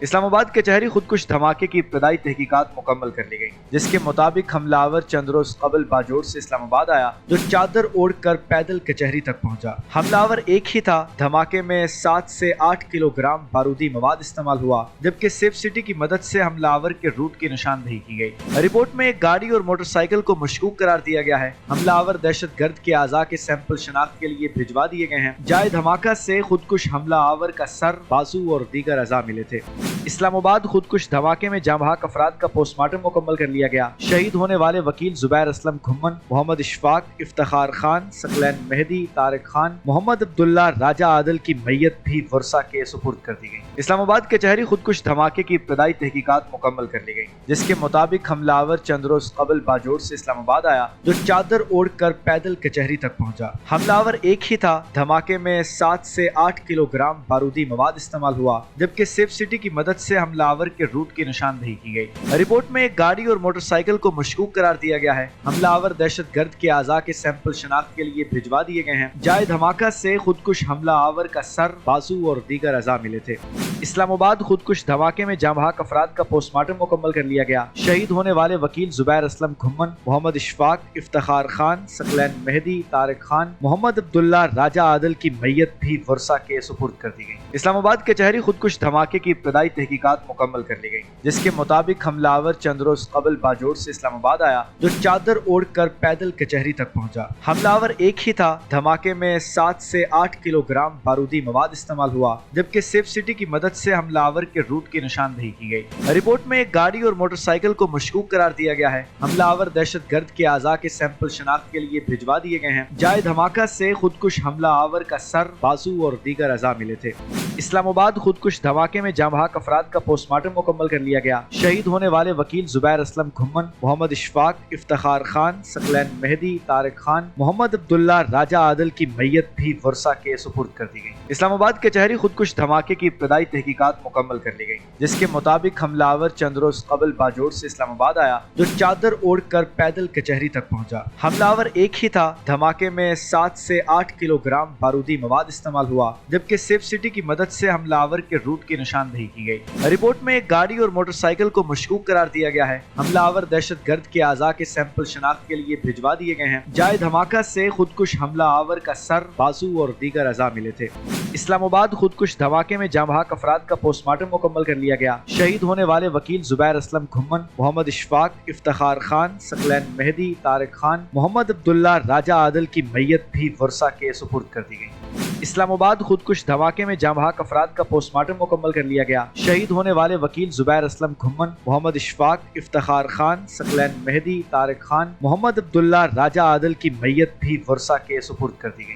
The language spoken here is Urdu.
اسلام آباد کچہری خودکش دھماکے کی ابتدائی تحقیقات مکمل کر لی گئی، جس کے مطابق حملہ آور چند روز قبل باجوڑ سے اسلام آباد آیا جو چادر اوڑھ کر پیدل کچہری تک پہنچا۔ حملہ آور ایک ہی تھا۔ دھماکے میں 7 سے 8 کلو گرام بارودی مواد استعمال ہوا، جبکہ سیف سٹی کی مدد سے حملہ آور کے روٹ کی نشاندہی کی گئی۔ رپورٹ میں ایک گاڑی اور موٹر سائیکل کو مشکوک قرار دیا گیا ہے۔ حملہ آور دہشت گرد کے اعضاء کے سیمپل شناخت کے لیے بھجوا دیے گئے ہیں۔ جائے دھماکہ سے خودکش حملہ آور کا سر، بازو اور دیگر اعضاء ملے تھے۔ اسلام آباد خودکش دھماکے میں جاں بحق افراد کا پوسٹ مارٹم مکمل کر لیا گیا۔ شہید ہونے والے وکیل زبیر اسلم گھمن، محمد اشفاق، افتخار خان، ثقلین مہدی، طارق خان، محمد عبداللہ، راجہ عادل کی میت بھی ورثہ کے سپرد کر دی گئی۔ اسلام آباد کچہری خودکش دھماکے کی ابتدائی تحقیقات مکمل کر لی گئی، جس کے مطابق حملہ آور چند روز قبل باجوڑ سے اسلام آباد آیا جو چادر اوڑھ کر پیدل کچہری تک پہنچا۔ حملہ آور ایک ہی تھا۔ دھماکے میں 7 سے 8 کلو گرام بارودی مواد استعمال ہوا، جبکہ سیف سٹی کی مدد سے حملہ آور کے روٹ کی نشاندہی کی گئی۔ رپورٹ میں ایک گاڑی اور موٹر سائیکل کو مشکوک قرار دیا گیا ہے۔ حملہ آور دہشت گرد کے اعضاء کے سیمپل شناخت کے لیے بھجوا دیے گئے ہیں۔ جائے دھماکہ سے خودکش حملہ آور کا سر، بازو اور دیگر اعضاء ملے تھے۔ اسلام آباد خودکش دھماکے میں جاں بحق افراد کا پوسٹ مارٹم مکمل کر لیا گیا۔ شہید ہونے والے وکیل زبیر اسلم گھمن، محمد اشفاق، افتخار خان، ثقلین مہدی، طارق خان، محمد عبداللہ، راجہ عادل کی میت بھی ورثہ کے سپرد کر دی گئی۔ اسلام آباد کچہری خودکش دھماکے کی ابتدائی تحقیقات مکمل کر لی گئی، جس کے مطابق حملہ آور چند روز قبل باجوڑ سے اسلام آباد آیا جو چادر اوڑھ کر پیدل کچہری تک پہنچا۔ حملہ آور ایک ہی تھا۔ دھماکے میں 7 سے 8 کلو گرام بارودی مواد استعمال ہوا، جبکہ سیف سٹی کی مدد سے حملہ آور کے روٹ کی نشاندہی کی گئی۔ رپورٹ میں ایک گاڑی اور موٹر سائیکل کو مشکوک قرار دیا گیا ہے۔ حملہ آور دہشت گرد کے اعضاء کے سیمپل شناخت کے لیے بھجوا دیے گئے ہیں۔ جائے دھماکہ سے خودکش حملہ آور کا سر، بازو اور دیگر اعضاء ملے تھے۔ اسلام آباد خودکش دھماکے میں جاں بحق افراد کا پوسٹ مارٹم مکمل کر لیا گیا۔ شہید ہونے والے وکیل زبیر اسلم گھمن، محمد اشفاق، افتخار خان، ثقلین مہدی، طارق خان، محمد عبداللہ، راجہ عادل کی میت بھی ورثہ کے سپرد کر دی گئی۔ اسلام آباد کچہری خودکش دھماکے کی ابتدائی تحقیقات مکمل کر لی گئی، جس کے مطابق حملہ آور چند روز قبل باجوڑ سے اسلام آباد آیا جو چادر اوڑھ کر پیدل کچہری تک پہنچا۔ حملہ آور ایک ہی تھا۔ دھماکے میں 7 سے 8 کلو گرام بارودی مواد استعمال ہوا، جبکہ سیف سٹی کی مدد سے حملہ آور کے روٹ کی نشاندہی کی گئی۔ رپورٹ میں ایک گاڑی اور موٹر سائیکل کو مشکوک قرار دیا گیا ہے۔ حملہ آور دہشت گرد کے اعضاء کے سیمپل شناخت کے لیے بھجوا دیے گئے ہیں۔ جائے دھماکہ سے خودکش حملہ آور کا سر، بازو اور دیگر اعضاء ملے تھے۔ اسلام آباد خودکش دھماکے میں جاں بحق افراد کا پوسٹ مارٹم مکمل کر لیا گیا۔ شہید ہونے والے وکیل زبیر اسلم گھمن، محمد اشفاق، افتخار خان، ثقلین مہدی، طارق خان، محمد عبداللہ، راجہ عادل کی میت بھی ورثہ کے سپرد کر دی گئی۔ اسلام آباد خودکش دھماکے میں جاں بحق افراد کا پوسٹ مارٹم مکمل کر لیا گیا۔ شہید ہونے والے وکیل زبیر اسلم گھمن، محمد اشفاق، افتخار خان، ثقلین مہدی، طارق خان، محمد عبداللہ، راجہ عادل کی میت بھی ورثہ کے سپرد کر دی گئی۔